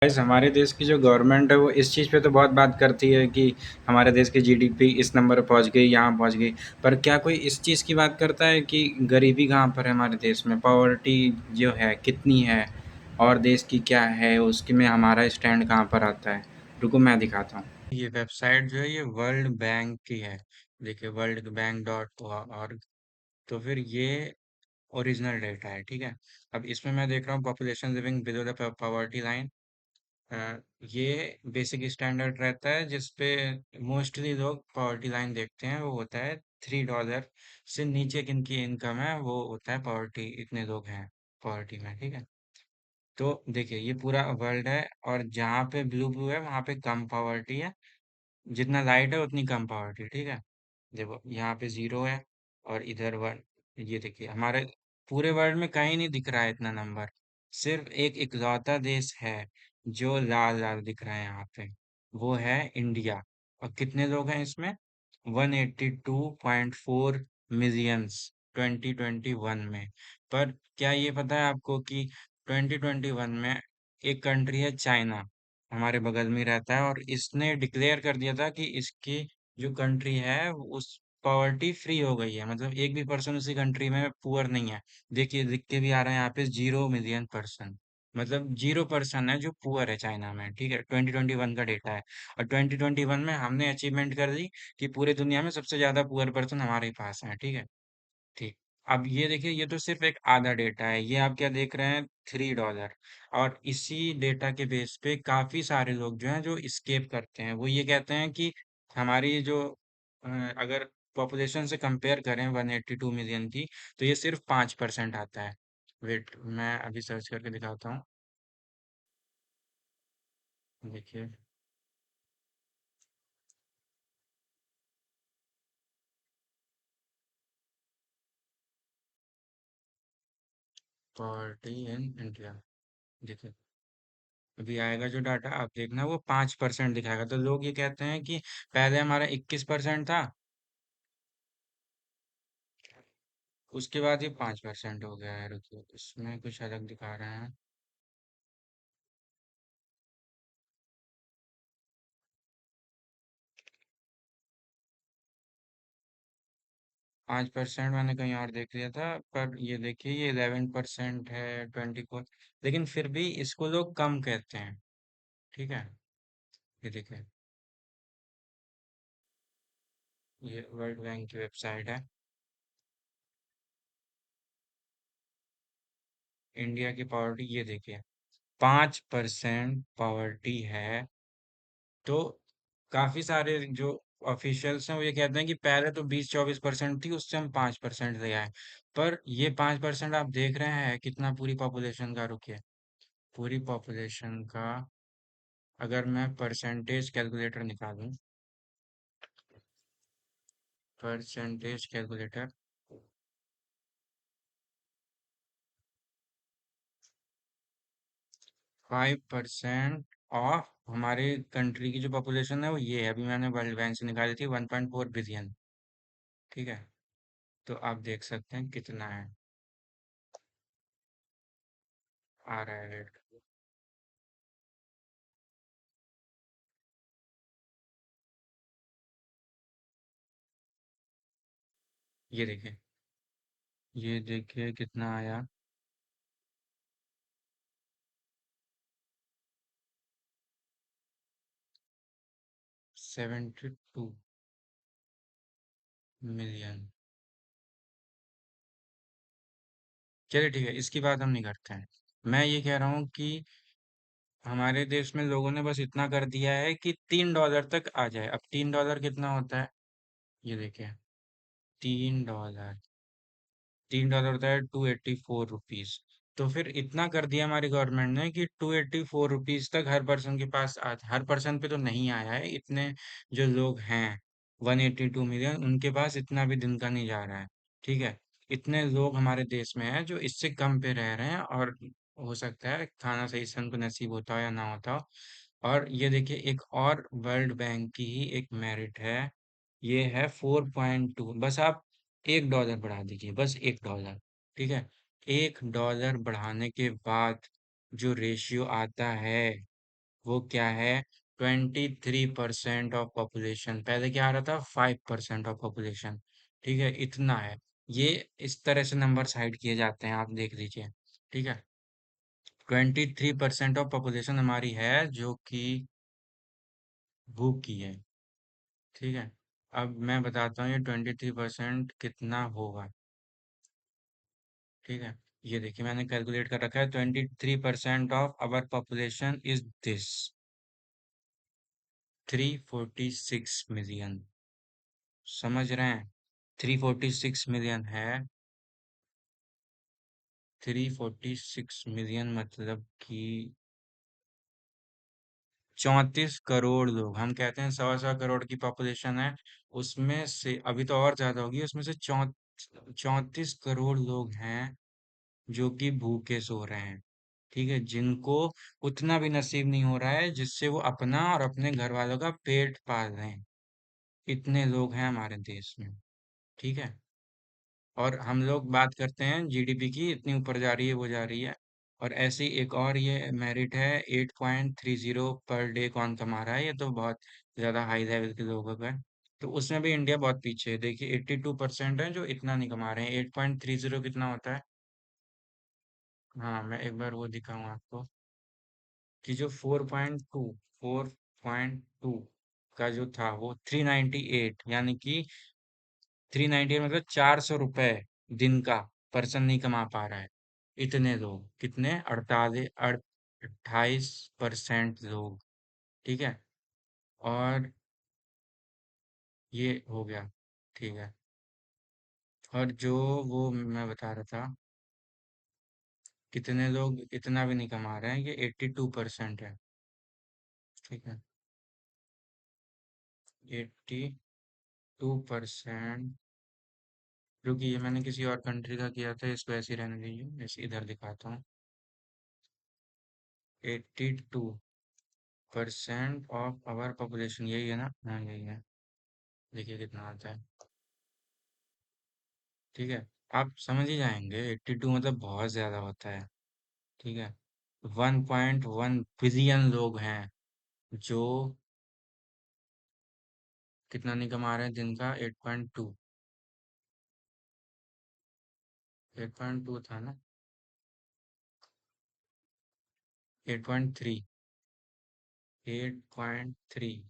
Guys हमारे देश की जो गवर्नमेंट है वो इस चीज़ पे तो बहुत बात करती है कि हमारे देश की जीडीपी इस नंबर पर पहुंच गई, यहाँ पहुंच गई। पर क्या कोई इस चीज़ की बात करता है कि गरीबी कहाँ पर है हमारे देश में, पॉवर्टी जो है कितनी है, और देश की क्या है, उसकी में हमारा स्टैंड कहाँ पर आता है। रुको मैं दिखाता हूँ। ये वेबसाइट जो है ये वर्ल्ड बैंक की है। देखिए वर्ल्ड बैंक डॉट org। तो फिर ये ओरिजिनल डेटा है, ठीक है। अब इसमें मैं देख रहा हूँ population living below the poverty line. ये बेसिक स्टैंडर्ड रहता है जिसपे मोस्टली लोग पॉवर्टी लाइन देखते हैं, वो होता है $3 से नीचे किनकी इनकम है वो होता है पॉवर्टी, इतने लोग हैं पॉवर्टी में, ठीक है। तो देखिए ये पूरा वर्ल्ड है, और जहाँ पे ब्लू ब्लू है वहाँ पे कम पॉवर्टी है, जितना लाइट है उतनी कम पावर्टी, ठीक है। देखो यहाँ पे 0 है और इधर 1। ये देखिए हमारे पूरे वर्ल्ड में कहीं नहीं दिख रहा है इतना नंबर। सिर्फ एक इकलौता देश है जो लाल लाल दिख रहा है यहाँ पे, वो है इंडिया। और कितने लोग हैं इसमें? 182.4 मिलियंस 2021 में। पर क्या ये पता है आपको कि 2021 में एक कंट्री है चाइना, हमारे बगल में रहता है, और इसने डिक्लेयर कर दिया था कि इसकी जो कंट्री है वो उस पॉवर्टी फ्री हो गई है, मतलब एक भी पर्सन उसी कंट्री में पुअर नहीं है। देखिए लिख के भी आ रहा है यहाँ पे 0 मिलियन पर्सन, मतलब 0 पर्सन है जो पुअर है चाइना में, ठीक है। 2021 का डेटा है। और 2021 में हमने अचीवमेंट कर दी कि पूरी दुनिया में सबसे ज्यादा पुअर पर्सन हमारे ही पास है, ठीक है। ठीक। अब ये देखिए ये तो सिर्फ एक आधा डेटा है, ये आप क्या देख रहे हैं, $3। और इसी डेटा के बेस पे काफी सारे लोग जो हैं जो स्केप करते हैं, वो ये कहते हैं कि हमारी जो अगर पॉपुलेशन से कंपेयर करें 182 मिलियन की, तो ये सिर्फ 5% आता है। वेट मैं अभी सर्च करके दिखाता हूँ। देखिए पॉवर्टी इन इंडिया, देखिए अभी आएगा जो डाटा आप देखना वो 5% दिखाएगा। तो लोग ये कहते हैं कि पहले हमारा 21% था, उसके बाद ये 5% हो गया है। रुकिए इसमें कुछ अलग दिखा रहे हैं। 5% मैंने कहीं और देख लिया था, पर ये देखिए ये 11% है 24। लेकिन फिर भी इसको लोग कम कहते हैं, ठीक है। ये देखिए ये वर्ल्ड बैंक की वेबसाइट है। इंडिया की पॉवर्टी ये देखिए 5% पॉवर्टी है। तो काफी सारे जो ऑफिशियल्स हैं वो ये कहते हैं कि पहले तो 20-24% थी, उससे हम 5% ले आए। पर ये 5% आप देख रहे हैं कितना पूरी पॉपुलेशन का, रुकिए पूरी पॉपुलेशन का अगर मैं परसेंटेज कैलकुलेटर निकालूं, परसेंटेज कैलकुलेटर, 5% ऑफ हमारे कंट्री की जो पॉपुलेशन है वो ये है। अभी मैंने वर्ल्ड बैंक से निकाली थी 1.4 बिलियन, ठीक है। तो आप देख सकते हैं कितना है, आ रहा है रेट। ये देखिए कितना आया, 72 मिलियन। चलिए ठीक है, इसकी बात हम नहीं करते हैं। मैं ये कह रहा हूँ कि हमारे देश में लोगों ने बस इतना कर दिया है कि $3 तक आ जाए। अब $3 कितना होता है, ये देखिए, $3, $3 होता है 284 रुपीज। तो फिर इतना कर दिया हमारी गवर्नमेंट ने कि 284 रुपीज तक हर पर्सन के पास हर पर्सन पे तो नहीं आया है, इतने जो लोग हैं 182 मिलियन, उनके पास इतना भी दिन का नहीं जा रहा है, ठीक है। इतने लोग हमारे देश में हैं जो इससे कम पे रह रहे हैं, और हो सकता है खाना सही से उनको नसीब होता हो या ना होता हो। और ये देखिए एक और वर्ल्ड बैंक की ही एक मेरिट है, ये है 4.2। बस आप $1 बढ़ा दीजिए, बस $1, ठीक है। $1 बढ़ाने के बाद जो रेशियो आता है वो क्या है? 23% ऑफ पॉपुलेशन। पहले क्या आ रहा था? 5% ऑफ पॉपुलेशन। ठीक है, इतना है। ये इस तरह से नंबर हाइड किए जाते हैं, आप देख लीजिए। ठीक है, 23% ऑफ पॉपुलेशन हमारी है जो कि भूख की है। ठीक है, अब मैं बताता हूँ ये 23% कितना होगा। ठीक है, ये देखिए मैंने कैलकुलेट कर रखा है। 23% of our population is this 346 million. समझ रहे हैं? 346 मिलियन है। 346 मिलियन मतलब कि 34 करोड़ लोग। हम कहते हैं 125 करोड़ की पॉपुलेशन है, उसमें से अभी तो और ज्यादा होगी, उसमें से 34 करोड़ लोग हैं जो कि भूखे सो रहे हैं। ठीक है, जिनको उतना भी नसीब नहीं हो रहा है जिससे वो अपना और अपने घर वालों का पेट पाल रहे हैं। इतने लोग हैं हमारे देश में। ठीक है, और हम लोग बात करते हैं जीडीपी की, इतनी ऊपर जा रही है, वो जा रही है। और ऐसे ही एक और ये मेरिट है, 8.30 पर डे कौन कमा रहा है, ये तो बहुत ज्यादा हाई लेवल के लोगों का है। तो उसमें भी इंडिया बहुत पीछे है। देखिए 82% है जो इतना नहीं कमा रहे हैं। 8.30 कितना होता है? हाँ, मैं एक बार वो दिखाऊं आपको कि जो 4.2 का जो था वो 398, यानी कि 398 मतलब 400 रुपए दिन का पर्सन नहीं कमा पा रहा है। इतने लोग, कितने? 28% लोग। ठीक है, और ये हो गया। ठीक है, और जो वो मैं बता रहा था, कितने लोग इतना भी नहीं कमा रहे हैं, ये 82% है। ठीक है, 82%। क्योंकि ये मैंने किसी और कंट्री का किया था, इसको ऐसे ही रहने दीजिए, ऐसे इधर दिखाता हूँ। 82% ऑफ आवर पॉपुलेशन, यही है ना? हाँ, यही है। देखिए कितना आता है। ठीक है, आप समझ ही जाएंगे। 82 मतलब बहुत ज्यादा होता है। ठीक है, 1.1 बिलियन लोग हैं जो कितना नहीं कमा रहे हैं दिन का? 8.2। 8.2 था ना? 8.3। 8.3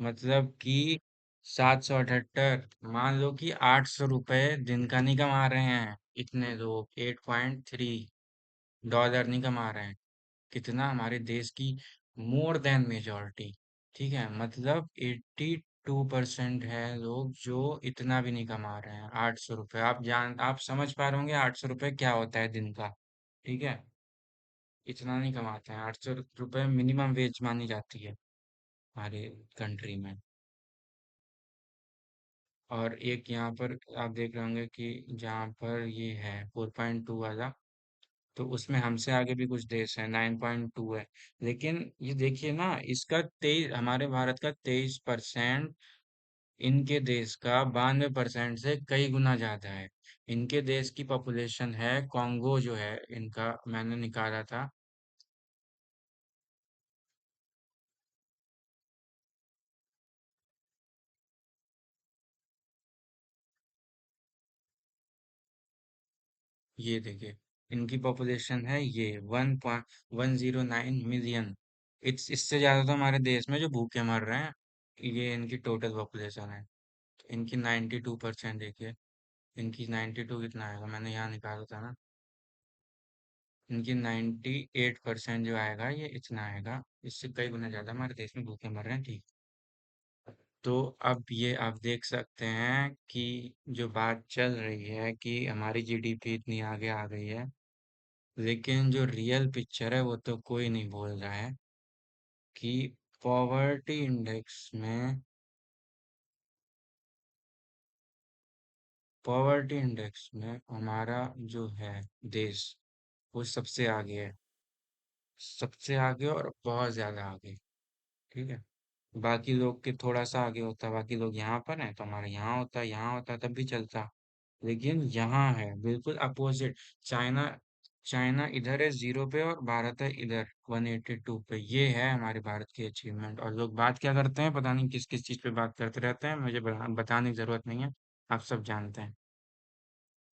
मतलब कि 778। मान लो कि 800 रुपए दिन का नहीं कमा रहे हैं इतने लोग। 8.3 डॉलर नहीं कमा रहे हैं। कितना? हमारे देश की मोर देन मेजॉरिटी। ठीक है, मतलब 82% है लोग जो इतना भी नहीं कमा रहे हैं। 800 रुपये, आप समझ पा रहे होंगे 800 रुपये क्या होता है दिन का। ठीक है, इतना नहीं कमाते हैं। 800 रुपये मिनिमम वेज मानी जाती है हमारे कंट्री में। और एक यहाँ पर आप देख रहे होंगे कि जहाँ पर ये है 4.2 वाला, तो उसमें हमसे आगे भी कुछ देश है, 9.2 है। लेकिन ये देखिए ना, इसका 23, हमारे भारत का 23%, इनके देश का 92% से कई गुना ज्यादा है। इनके देश की पॉपुलेशन है, कॉन्गो जो है इनका, मैंने निकाला था। ये देखिए, इनकी पॉपुलेशन है ये 1.109 मिलियन। इससे ज्यादा तो हमारे देश में जो भूखे मर रहे हैं। ये इनकी टोटल पॉपुलेशन है। इनकी 92%, देखिए इनकी 92 कितना आएगा, मैंने यहाँ निकाला था ना। इनकी 98% जो आएगा ये इतना आएगा। इससे कई गुना ज्यादा हमारे देश में भूखे मर रहे हैं। ठीक, तो अब ये आप देख सकते हैं कि जो बात चल रही है कि हमारी जीडीपी इतनी आगे आ गई है, लेकिन जो रियल पिक्चर है वो तो कोई नहीं बोल रहा है कि पॉवर्टी इंडेक्स में हमारा जो है देश, वो सबसे आगे है। सबसे आगे और बहुत ज्यादा आगे। ठीक है, बाकी लोग के थोड़ा सा आगे होता, बाकी लोग यहाँ पर हैं तो हमारे यहाँ होता तब भी चलता। लेकिन यहाँ है बिल्कुल अपोजिट। चाइना चाइना इधर है 0 पे और भारत है इधर 182 पे। ये है हमारे भारत की अचीवमेंट। और लोग बात क्या करते हैं, पता नहीं किस किस चीज़ पे बात करते रहते हैं, मुझे बताने की ज़रूरत नहीं है, आप सब जानते हैं।